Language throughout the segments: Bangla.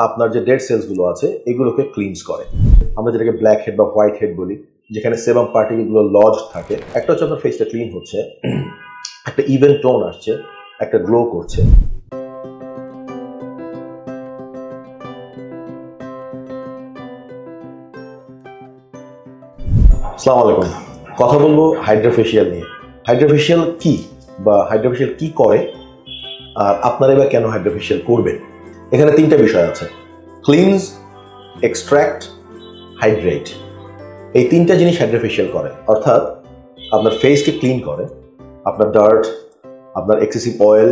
আপনার যে ডেড সেলসগুলো আছে এগুলোকে ক্লিনস করে। আমরা যেটাকে ব্ল্যাক হেড বা হোয়াইট হেড বলি, যেখানে সেবাম পার্টিকেলগুলো লজ থাকে। একটা হচ্ছে আপনার ফেসটা ক্লিন হচ্ছে, একটা ইভেন টোন আসছে, একটা গ্লো করছে। আসসালামু আলাইকুম। কথা বলবো হাইড্রোফেশিয়াল নিয়ে। হাইড্রোফেশিয়াল কি বা হাইড্রোফেশিয়াল কি করে, আর আপনারা এবার কেন হাইড্রোফেশিয়াল করবেন? এখানে তিনটা বিষয় আছে: ক্লিনস, এক্সট্র্যাক্ট, হাইড্রেট। এই তিনটা জিনিস হাইড্রোফেশিয়াল করে, অর্থাৎ আপনার ফেসকে ক্লিন করে, আপনার ডার্ট, আপনার এক্সেসিভ অয়েল,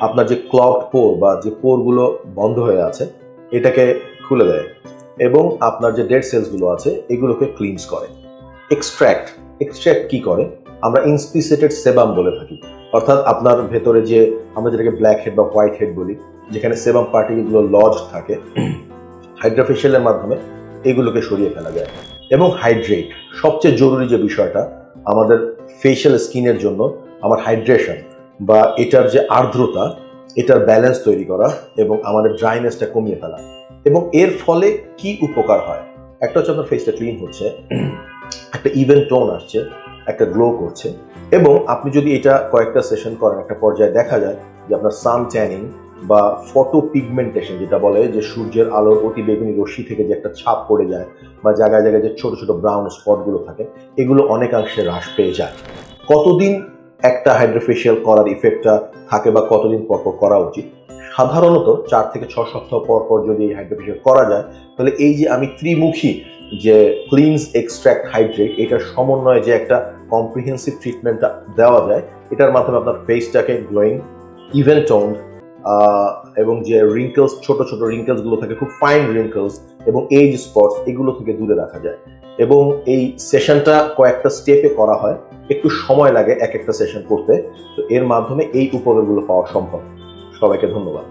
আপনার যে ক্লগড পোর বা যে পোরগুলো বন্ধ হয়ে আছে এটাকে খুলে দেয়, এবং আপনার যে ডেড সেলসগুলো আছে এগুলোকে ক্লিনস করে। এক্সট্র্যাক্ট কি করে? আমরা ইনস্পিসেটেড সেবাম বলে থাকি, অর্থাৎ আপনার ভেতরে যে আমরা যেটাকে ব্ল্যাক হেড বা হোয়াইট হেড বলি, যেখানে সেবাম পার্টিকেলগুলো লজ থাকে, হাইড্রোফেশিয়ালের মাধ্যমে এগুলোকে সরিয়ে ফেলা যায়। এবং হাইড্রেট, সবচেয়ে জরুরি যে বিষয়টা আমাদের ফেশিয়াল স্কিনের জন্য, আমার হাইড্রেশন বা এটার যে আর্দ্রতা, এটার ব্যালেন্স তৈরি করা এবং আমাদের ড্রাইনেসটা কমিয়ে ফেলা। এবং এর ফলে কি উপকার হয়? একটা হচ্ছে আপনার ফেসটা ক্লিন হচ্ছে, একটা ইভেন টোন আসছে, একটা গ্লো করছে। এবং আপনি যদি এটা কয়েকটা সেশন করেন, একটা পর্যায়ে দেখা যায় যে আপনার সান ট্যানিং বা ফটো পিগমেন্টেশন, যেটা বলে যে সূর্যের আলোর অতি বেগুনি রশ্মি থেকে যে একটা ছাপ পড়ে যায় বা জায়গায় জায়গায় যে ছোট ছোট ব্রাউন স্পটগুলো থাকে, এগুলো অনেকাংশে হ্রাস পেয়ে যায়। কতদিন একটা হাইড্রোফেশিয়াল করার ইফেক্টটা থাকে বা কতদিন পর পর করা উচিত? সাধারণত 4 থেকে 6 সপ্তাহ পর পর যদি এই হাইড্রোফেশিয়াল করা যায়, তাহলে এই যে আমি ত্রিমুখী যে ক্লিনস, এক্সট্র্যাক্ট, হাইড্রেট, এটার সমন্বয়ে যে একটা কম্প্রিহেন্সিভ ট্রিটমেন্টটা দেওয়া যায়, এটার মাধ্যমে আপনার ফেসটাকে গ্লোয়িং, ইভেন টোন, এবং যে রিঙ্কেলস, ছোট ছোট রিঙ্কেলসগুলো থাকে, খুব ফাইন রিঙ্কেলস এবং এজ স্পটস, এগুলো থেকে দূরে রাখা যায়। এবং এই সেশনটা কয়েকটা স্টেপে করা হয়, একটু সময় লাগে এক একটা সেশন করতে। তো এর মাধ্যমে এই উপকারগুলো পাওয়া সম্ভব। সবাইকে ধন্যবাদ।